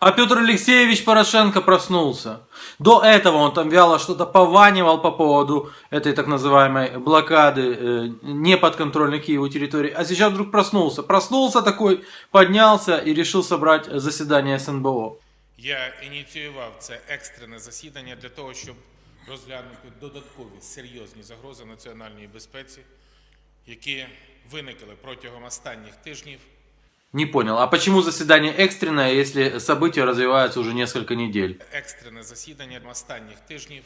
А Петр Алексеевич Порошенко проснулся. До этого он там вяло что-то пованивал по поводу этой так называемой блокады неподконтрольной Киеву территории. А сейчас вдруг проснулся. Проснулся такой, поднялся и решил собрать заседание СНБО. Я ініціював це екстрене засідання для того, щоб розглянути додаткові серйозні загрози національній безпеці, які виникли протягом останніх тижнів. Не понял, а почему заседание экстренное, если события развиваются уже несколько недель? Екстрене засідання останніх тижнів.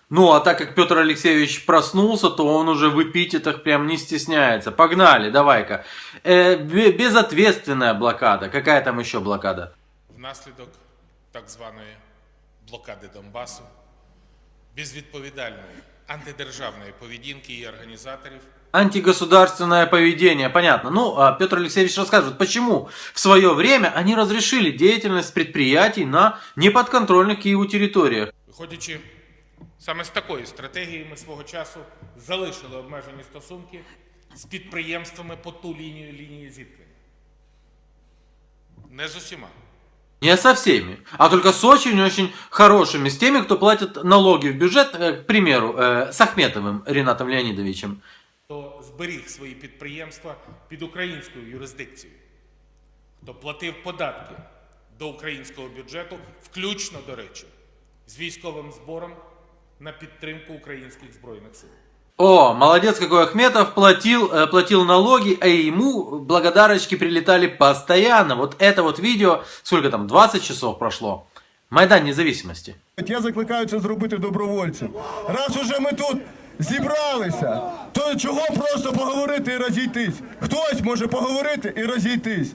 Ну, а так как Петр Алексеевич проснулся, то он уже в эпитетах прям не стесняется. Погнали, давай-ка. Безответственная блокада. Какая там еще блокада? Внаслідок так званої блокади Донбасу, безвідповідальної антидержавної поведінки її організаторів. Антигосударственное поведение, понятно. Ну, а Петр Алексеевич расскажет, почему в свое время они разрешили деятельность предприятий на неподконтрольных Киеву территориях. Виходячи саме з такої стратегії, ми свого часу залишили обмежені стосунки з підприємствами по ту лінії зіткнення. Не з усіма. Не со всеми, а только с очень-очень хорошими, с теми, кто платит налоги в бюджет, к примеру, с Ахметовым Ринатом Леонидовичем. Хто зберіг свої підприємства під українською юрисдикцією, хто платив податки до українського бюджету, включно, до речі, з військовим збором на підтримку українських Збройних сил. О, молодец какой Ахметов, платил налоги, а ему благодарочки прилетали постоянно. Вот это вот видео, сколько там, 20 часов прошло. Майдан Независимости. Я закликаю це зробити добровольцем. Раз уже ми тут зібралися, то чого просто поговорити і розійтись? Хтось може поговорити і розійтись.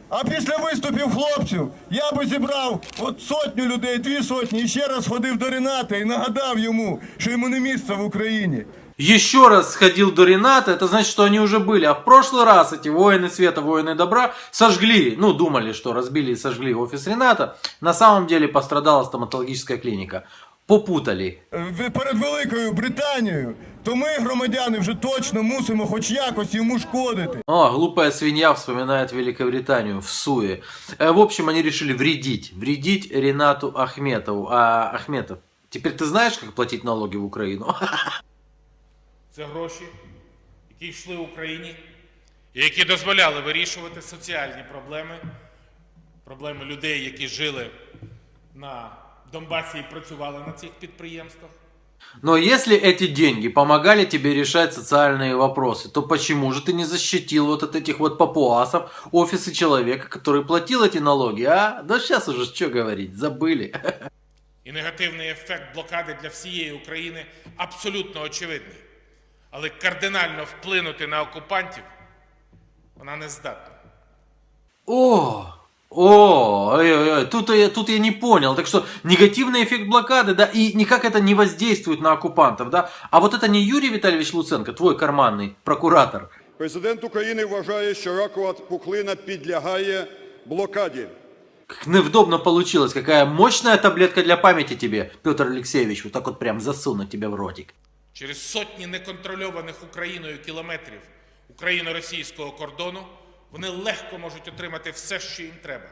А після виступів хлопців я би зібрав от 100 людей, 200, і ще раз ходив до Рената і нагадав йому, що йому не місце в Україні. Еще раз сходил до Рената, это значит, что они уже были. А в прошлый раз эти воины света, воины добра сожгли, ну, думали, что разбили и сожгли офис Рената. На самом деле пострадала стоматологическая клиника. Попутали. Перед Великою Британією, то ми, громадяни, вже точно мусимо хоч якось йому шкодити. О, глупая свинья вспоминает Великобританию в суе. В общем, они решили вредить Ренату Ахметову. А Ахметов, теперь ты знаешь, как платить налоги в Украину? Це гроші, які йшли Україні, і які дозволяли вирішувати соціальні проблеми людей, які жили на Донбасі и працювали на цих підприємствах. Но если эти деньги помогали тебе решать социальные вопросы, то почему же ты не защитил вот от этих вот папуасов офисы человека, который платил эти налоги, а? Да сейчас уже что говорить, забыли. І негативний ефект блокади для всієї України абсолютно очевидний. Але кардинально вплинути на окупантів вона не здатна. Тут я не понял. Так что негативный эффект блокады, да, и никак это не воздействует на оккупантов, да. А вот это не Юрий Витальевич Луценко, твой карманный прокуратор. Президент України вважає, що ракова пухлина підлягає блокаді. Как невдобно получилось, какая мощная таблетка для памяти тебе, Петр Алексеевич, вот так вот прям засунуть тебе в ротик. Через сотні неконтрольованих Україною кілометрів україно-російського кордону вони легко можуть отримати все, що їм треба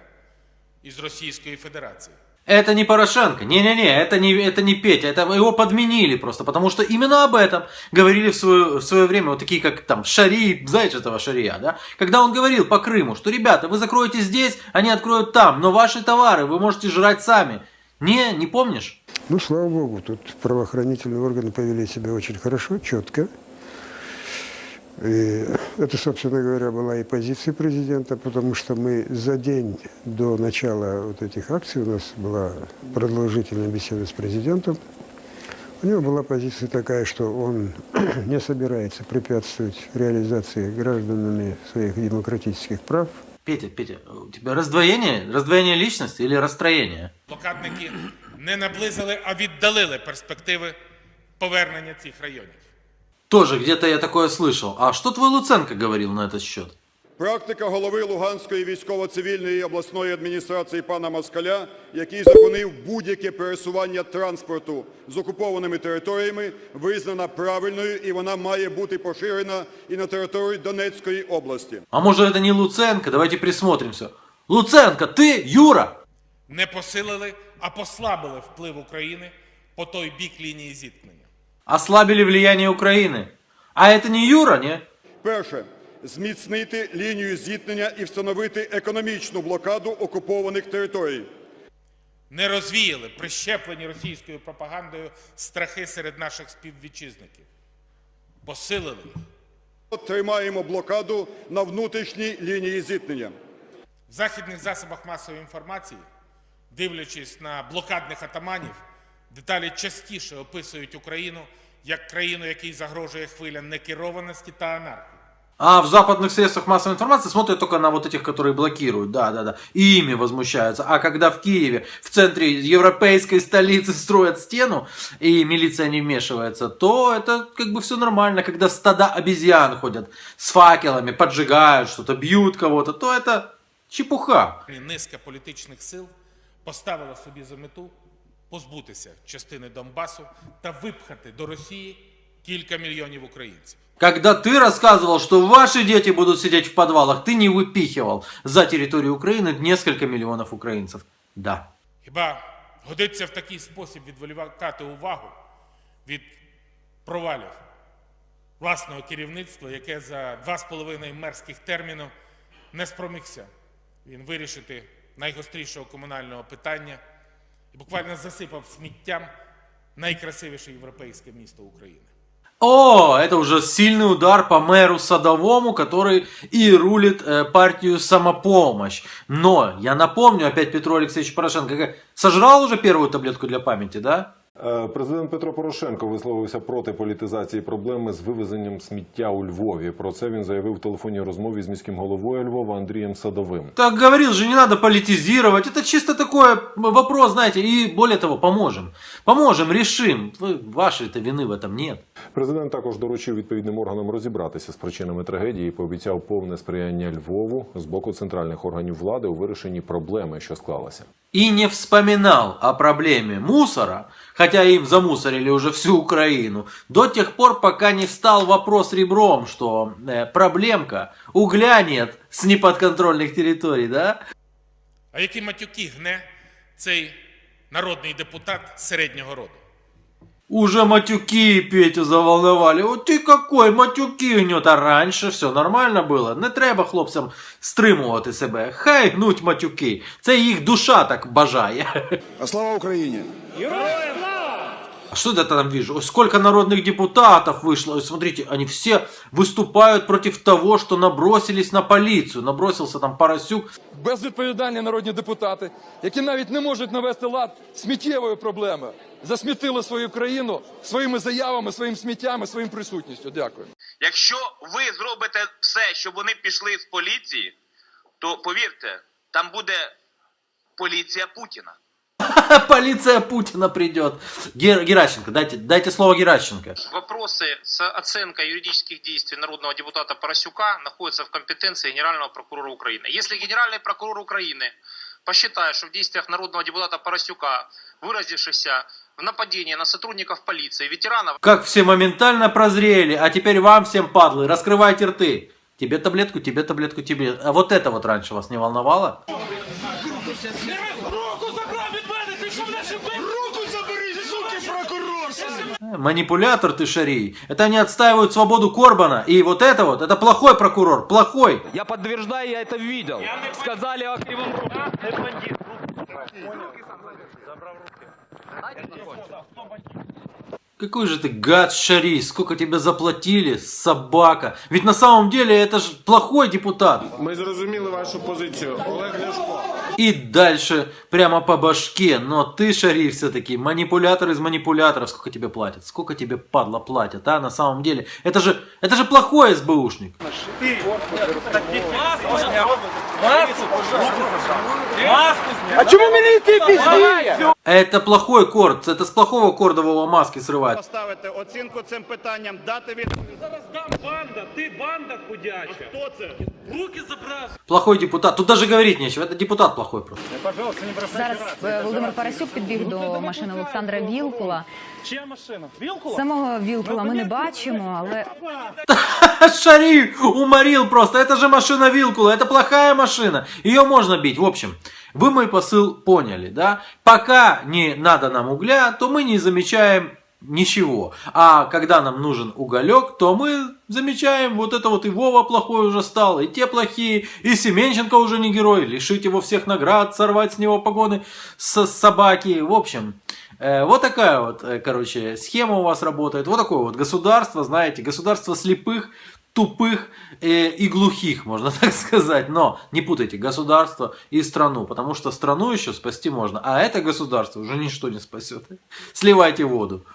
із Російської Федерації. Это не Порошенко, не-не-не, это не Петя, это его подменили просто, потому что именно об этом говорили в свое время вот такие, как там Шарий, знаешь этого Шария, да? Когда он говорил по Крыму, что, ребята, вы закроете здесь, они откроют там, но ваши товары вы можете жрать сами. Не помнишь? Ну, слава богу, тут правоохранительные органы повели себя очень хорошо, четко. И это, собственно говоря, была и позиция президента, потому что мы за день до начала вот этих акций, у нас была продолжительная беседа с президентом, у него была позиция такая, что он не собирается препятствовать реализации гражданами своих демократических прав. Петя, у тебя раздвоение личности или расстроение? Блокадники не наблизили, а віддалили перспективи повернення цих районів. Тоже где-то я такое слышал. А что твой Луценко говорил на этот счет? Практика голови Луганської військово-цивільної обласної адміністрації пана Москаля, який заборонив будь-яке пересування транспорту з окупованими територіями, визнана правильною і вона має бути поширена і на території Донецької області. А может это не Луценко? Давайте присмотримся. Луценко, ты, Юра? не посилили, а послабили вплив України по той бік лінії зіткнення. Ослабили влияние Украины. А это не Юра, не? Перше. Зміцнити лінію зіткнення і встановити економічну блокаду окупованих територій. Не розвіяли прищеплені російською пропагандою страхи серед наших співвітчизників. Посилили їх. Тримаємо блокаду на внутрішній лінії зіткнення. В західних засобах масової інформації, дивлячись на блокадних атаманів, деталі частіше описують Україну як країну, якій загрожує хвиля некерованості та анархії. А в западных средствах массовой информации смотрят только на вот этих, которые блокируют. Да. И ими возмущаются. А когда в Киеве, в центре европейской столицы строят стену, и милиция не вмешивается, то это как бы все нормально. Когда стада обезьян ходят с факелами, поджигают что-то, бьют кого-то, то это чепуха. Низка політичних сил поставила собі за мету позбутися частини Донбасу та випхати до Росії кілька мільйонів українців. Когда ты рассказывал, что ваши дети будут сидеть в подвалах, ты не выпихивал за территорию Украины несколько миллионов украинцев. Да. Хіба годиться в такий спосіб відволікати увагу від провалів власного керівництва, яке за 2,5 мерзких терміну не спромігся він вирішити найгострішого комунального питання і буквально засипав сміттям найкрасивіше європейське місто України. О, это уже сильный удар по мэру Садовому, который и рулит партию «Самопомощь». Но, я напомню опять Петру Алексеевичу Порошенко, сожрал уже первую таблетку для памяти, да? Президент Петро Порошенко висловився проти політизації проблеми з вивезенням сміття у Львові. Про це він заявив в телефонній розмові з міським головою Львова Андрієм Садовим. Так говорил же, не надо политизировать. Это чисто такой вопрос, знаете, и более того, поможем. Поможем, решим. Вашей-то вины в этом нет. Президент також доручив відповідним органам розібратися з причинами трагедії і пообіцяв повне сприяння Львову з боку центральних органів влади у вирішенні проблеми, що склалася. И не вспоминал о проблеме мусора, хотя им замусорили уже всю Украину, до тех пор, пока не встал вопрос ребром, что проблемка, угля нет с неподконтрольных территорий, да? А які матюки гне цей народний депутат середнього роду? Уже матюки Петю заволновали. Вот ты какой матюки гнет, а раньше все нормально было. Не треба хлопцям стримувати себе. Хай гнуть матюки. Це їх душа так бажає. А слава Україні! А что это там вижу? Ой, сколько народных депутатов вышло. Ой, смотрите, они все выступают против того, что набросились на полицию. Набросился там Парасюк. Безвідповідальні народні депутати, які навіть не можуть навести лад сміттєвої проблеми, засмітили свою країну своїми заявами, своїм сміттям і своїм присутністю. Дякую. Якщо ви зробите все, щоб вони пішли з поліції, то повірте, там буде поліція Путіна. Полиция Путина придет. Геращенко, дайте слово Геращенко. Вопросы с оценкой юридических действий народного депутата Парасюка находятся в компетенции Генерального прокурора Украины. Если Генеральный прокурор Украины посчитает, что в действиях народного депутата Парасюка, выразившихся в нападении на сотрудников полиции, ветеранов... Как все моментально прозрели, а теперь вам всем, падлы, раскрывайте рты. Тебе таблетку, тебе. А вот это вот раньше вас не волновало? Манипулятор ты, Шарий. Это они отстаивают свободу Корбана. И вот это плохой прокурор, плохой. Я подтверждаю, я это видел. Сказали о кривом руке. Какой же ты гад, Шарий, сколько тебе заплатили, собака. Ведь на самом деле это же плохой депутат. Ми зрозуміли вашу позицію. Олег Ляшко. И дальше прямо по башке. Но ты, Шарий, все-таки манипулятор из манипуляторов. Сколько тебе платят? Сколько тебе, падла, платят, а? На самом деле. Это же плохой СБУшник. А чому мені йти пізніше? Это плохой корд. Это с плохого кордового маски срывать. Поставити оцінку цим питанням, дати відповідь. Зараз дам банда, ти банда ходяча. Хто це? Руки забрав. Плохой депутат. Тут даже говорить нечего. Это депутат плохой просто. Зараз Володимир Парасюк підбіг до машини Олександра Вілкула. Чия машина? Вілкула? Самого Вілкула ми не бачимо, але... Шарий уморил просто. Это же машина Вилкула. Это плохая машина. машина, ее можно бить. В общем, вы мой посыл поняли, да? Пока не надо нам угля, то мы не замечаем ничего. А когда нам нужен уголек, то мы замечаем вот это вот, и Вова плохой уже стал, и те плохие, и Семенченко уже не герой, лишить его всех наград, сорвать с него погоны с собаки. В общем, вот такая вот, короче, схема у вас работает. Вот такое вот государство, знаете, государство слепых, тупых и глухих, можно так сказать. Но не путайте государство и страну, потому что страну еще спасти можно, а это государство уже ничто не спасет. Сливайте воду.